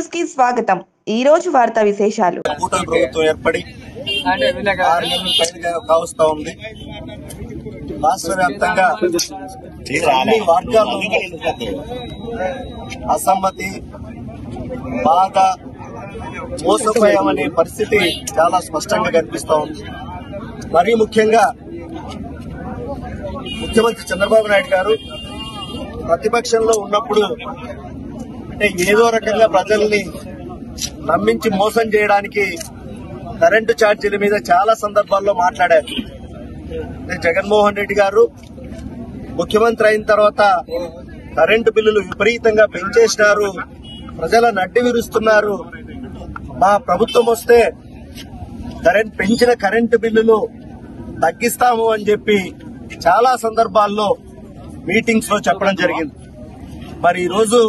News కి స్వాగతం. ఈ రోజు వార్తా విశేషాలు. కూటమి ప్రభుత్వం ఏర్పడి 6 నెలలు పైగా కావస్తా ఉంది. రాష్ట్ర వ్యాప్తంగా అన్ని వర్గాల అసమ్మతి, బాధ, మోసపోయామనే పరిస్థితి చాలా స్పష్టంగా కనిపిస్తా ఉంది. మరీ ముఖ్యంగా ముఖ్యమంత్రి చంద్రబాబు నాయుడు గారు ప్రతిపక్షంలో ఉన్నప్పుడు అంటే ఏదో రకంగా ప్రజల్ని నమ్మించి మోసం చేయడానికి కరెంటు ఛార్జీల మీద చాలా సందర్భాల్లో మాట్లాడారు. జగన్మోహన్ రెడ్డి గారు ముఖ్యమంత్రి అయిన తర్వాత కరెంటు బిల్లులు విపరీతంగా పెంచేసినారు, ప్రజల నడ్డి విరుస్తున్నారు, మా ప్రభుత్వం వస్తే పెంచిన కరెంటు బిల్లులు తగ్గిస్తాము అని చెప్పి చాలా సందర్భాల్లో మీటింగ్స్ లో చెప్పడం జరిగింది. మరి ఈరోజు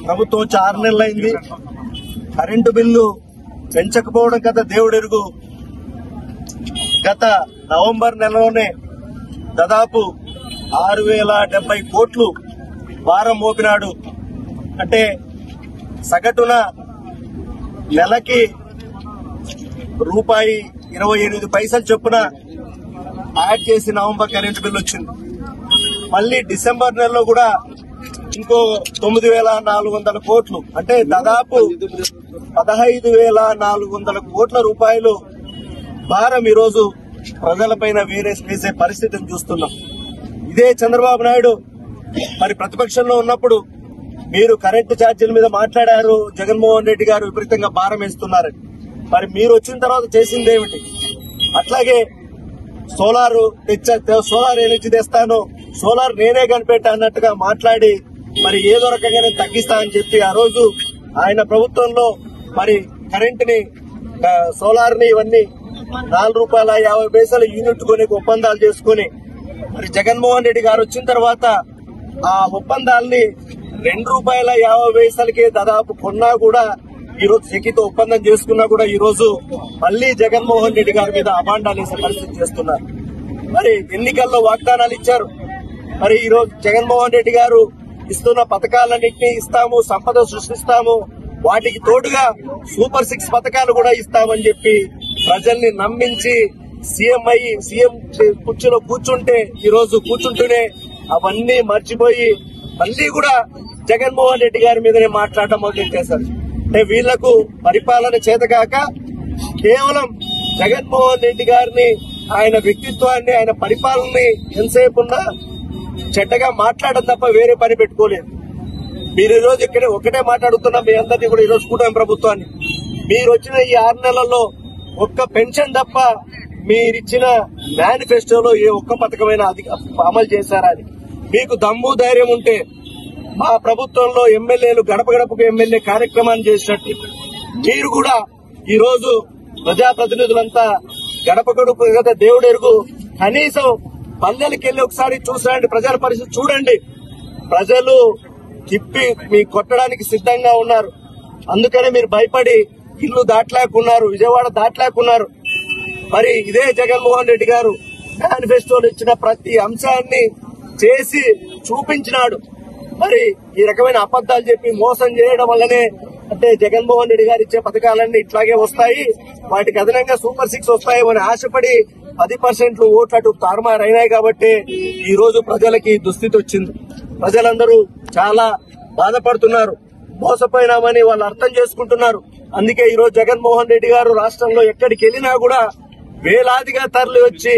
ప్రభుత్వం వచ్చి 6 నెలలైంది, కరెంటు బిల్లు పెంచకపోవడం కదా దేవుడెరుగు. గత నవంబర్ నెలలోనే దాదాపు 6,070 కోట్లు భారం మోపినాడు. అంటే సగటున నెలకి ₹1.28 చొప్పున యాడ్ చేసి నవంబర్ కరెంటు బిల్లు వచ్చింది. మళ్లీ డిసెంబర్ నెలలో కూడా ఇంకో 9,400 కోట్లు, అంటే దాదాపు 15,400 కోట్ల రూపాయలు భారం ఈరోజు ప్రజలపైన వేసే పరిస్థితిని చూస్తున్నాం. ఇదే చంద్రబాబు నాయుడు మరి ప్రతిపక్షంలో ఉన్నప్పుడు మీరు కరెంటు ఛార్జీల మీద మాట్లాడారు, జగన్మోహన్ రెడ్డి గారు విపరీతంగా భారం వేస్తున్నారని. మరి మీరు వచ్చిన తర్వాత చేసిందేమిటి? అట్లాగే సోలార్ ఎనర్జీ తెస్తాను, సోలార్ నేనే కనిపెట్టా అన్నట్టుగా మాట్లాడి మరి ఏదో రకంగా నేను తగ్గిస్తా అని చెప్పి ఆ రోజు ఆయన ప్రభుత్వంలో మరి కరెంటుని, సోలార్ ని ఇవన్నీ ₹4.50 యూనిట్ కొని ఒప్పందాలు చేసుకుని మరి జగన్మోహన్ రెడ్డి గారు వచ్చిన తర్వాత ఆ ఒప్పందాలని ₹2.50కే దాదాపు కొన్నా కూడా ఈరోజు సెకితో ఒప్పందం చేసుకున్నా కూడా ఈ రోజు మళ్లీ జగన్మోహన్ రెడ్డి గారి మీద అభాండాలు వేసే పరిస్థితి చేస్తున్నారు. మరి ఎన్నికల్లో వాగ్దానాలు ఇచ్చారు. మరి ఈ రోజు జగన్మోహన్ రెడ్డి గారు ఇస్తున్న పథకాలన్నింటినీ ఇస్తాము, సంపద సృష్టిస్తాము, వాటికి తోడుగా సూపర్ 6 పథకాలు కూడా ఇస్తామని చెప్పి ప్రజల్ని నమ్మించి సీఎం కుర్చీలో కూర్చుంటే ఈ రోజు కూర్చుంటూనే అవన్నీ మర్చిపోయి మళ్లీ కూడా జగన్మోహన్ రెడ్డి గారి మీదనే మాట్లాడటం మొదలెట్టేశారు. అంటే వీళ్లకు పరిపాలన చేతకాక కేవలం జగన్మోహన్ రెడ్డి గారిని, ఆయన వ్యక్తిత్వాన్ని, ఆయన పరిపాలనని ఎంతసేపు ఉన్నా చెడ్డగా మాట్లాడడం తప్ప వేరే పని పెట్టుకోలేదు. మీరు ఈ రోజు ఇక్కడే ఒకటే మాట్లాడుతున్నా మీ అందరినీ కూడా ఈరోజు కూటమి ప్రభుత్వాన్ని, మీరు వచ్చిన ఈ 6 నెలల్లో ఒక్క పెన్షన్ తప్ప మీరిచ్చిన మేనిఫెస్టోలో ఏ ఒక్క పథకమైన అమలు చేశారా అని మీకు దమ్ము ధైర్యం ఉంటే మా ప్రభుత్వంలో ఎమ్మెల్యేలు గడప గడపకు ఎమ్మెల్యే కార్యక్రమాన్ని చేసినట్టు మీరు కూడా ఈ రోజు ప్రజాప్రతినిధులంతా గడప గడప కదా దేవుడు ఎరుగు, కనీసం పల్లెలకెళ్లి ఒకసారి చూసారండి, ప్రజల పరిస్థితి చూడండి. ప్రజలు తిప్పి మీ కొట్టడానికి సిద్ధంగా ఉన్నారు. అందుకనే మీరు భయపడి ఇల్లు దాటలేకున్నారు, విజయవాడ దాటలేకున్నారు. మరి ఇదే జగన్మోహన్ రెడ్డి గారు మేనిఫెస్టోలో ఇచ్చిన ప్రతి అంశాన్ని చేసి చూపించినాడు. మరి ఈ రకమైన అబద్దాలు చెప్పి మోసం చేయడం వల్లనే అంటే జగన్మోహన్ రెడ్డి గారు ఇచ్చే పథకాలన్నీ ఇట్లాగే వస్తాయి, వాటికి అదనంగా సూపర్ 6 వస్తాయేమో అని ఆశపడి 10% ఓట్లు అటు తారుమారైనాయి కాబట్టి ఈ రోజు ప్రజలకి దుస్థితి వచ్చింది. ప్రజలందరూ చాలా బాధపడుతున్నారు, మోసపోయినామని వాళ్ళు అర్థం చేసుకుంటున్నారు. అందుకే ఈ రోజు జగన్మోహన్ రెడ్డి గారు రాష్ట్రంలో ఎక్కడికి వెళ్లినా కూడా వేలాదిగా తరలి వచ్చి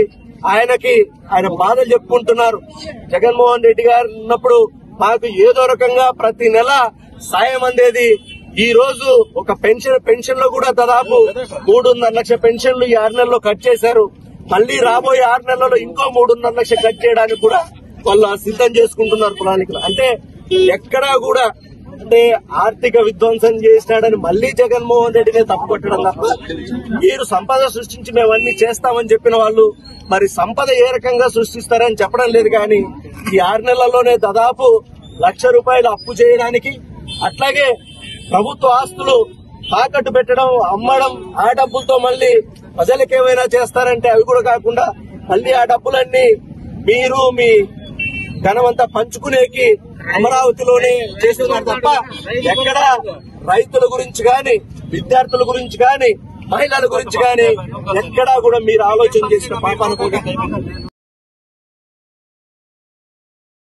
ఆయన బాధలు చెప్పుకుంటున్నారు. జగన్మోహన్ రెడ్డి గారు ఉన్నప్పుడు మాకు ఏదో రకంగా ప్రతి నెల సాయం అందేది. ఈ రోజు ఒక పెన్షన్ లో కూడా దాదాపు 3.5 లక్షల పెన్షన్లు ఈ 6 నెలల్లో కట్ చేశారు. మళ్లీ రాబోయే 6 నెలల్లో ఇంకో 3.5 లక్షలు కట్ చేయడానికి కూడా వాళ్ళు సిద్ధం చేసుకుంటున్నారు ప్రణాళికలు. అంటే ఎక్కడా కూడా అంటే ఆర్థిక విధ్వంసం చేసినాడని మళ్లీ జగన్మోహన్ రెడ్డినే తప్పుకొట్టడం తప్ప మీరు సంపద సృష్టించి మేమన్నీ చేస్తామని చెప్పిన వాళ్ళు మరి సంపద ఏ రకంగా సృష్టిస్తారని చెప్పడం లేదు. కానీ ఈ 6 నెలల్లోనే దాదాపు ₹1,00,000 అప్పు చేయడానికి, అట్లాగే ప్రభుత్వ ఆస్తులు తాకట్టు పెట్టడం, అమ్మడం, ఆ డబ్బులతో మళ్లీ ప్రజలకేమైనా చేస్తారంటే అవి కూడా కాకుండా మళ్లీ ఆ డబ్బులన్నీ మీరు మీ ధనమంతా పంచుకునేకి అమరావతిలోనే చేస్తున్నారు తప్ప ఎక్కడ రైతుల గురించి గాని, విద్యార్థుల గురించి గాని, మహిళల గురించి గాని ఎక్కడా కూడా మీరు ఆలోచన చేసిన పాపాన పోగా